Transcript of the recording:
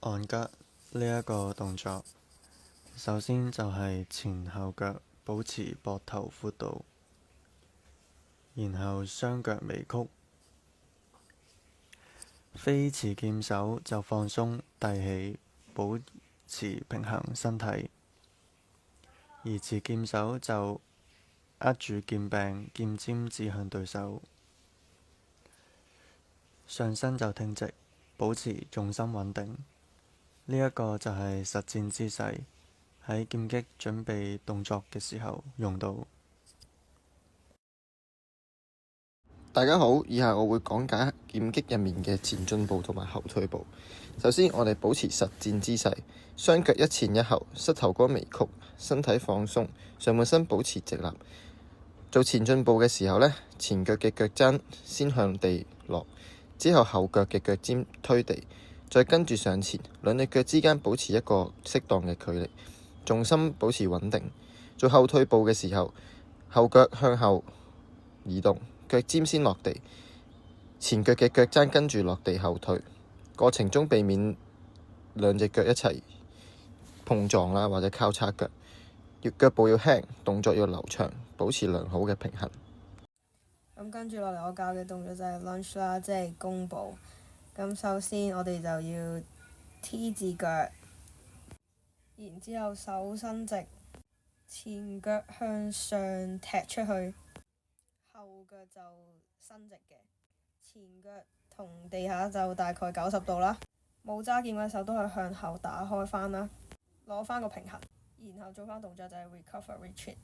按腳呢一個動作，首先就係前後腳保持膊頭闊度，然後雙腳微曲。非持劍手就放鬆遞起，保持平衡身體；而持劍手就握住劍柄，劍尖指向對手，上身就挺直，保持重心穩定。呢一個就係實戰姿勢，喺劍擊準備動作嘅時候用到。大家好，以下我會講解劍擊入面嘅前進步同埋後退步。首先，我哋保持實戰姿勢，雙腳一前一後，膝頭哥微曲，身體放鬆，上半身保持直立。做前進步嘅時候呢，前腳嘅腳踭先向地落，之後後腳嘅腳尖推地，再跟住上前，兩隻腳之間保持一個適當嘅距離，重心保持穩定。做後退步嘅時候，後腳向後移動，腳尖先落地，前腳嘅腳踭跟住落地後退，過程中避免兩隻腳一齊碰撞啦，或者交叉腳，腳步要輕，動作要流暢，保持良好嘅平衡。咁跟住落嚟，我教嘅動作就係 lunge 啦，即係弓步。咁首先我哋就要 T 字腳，然之後手伸直，前腳向上踢出去，後腳就伸直嘅，前腳同地下就大概90度啦。冇揸劍嘅手都係向後打開返啦，攞返個平衡，然後做返動作就係 recover retreat。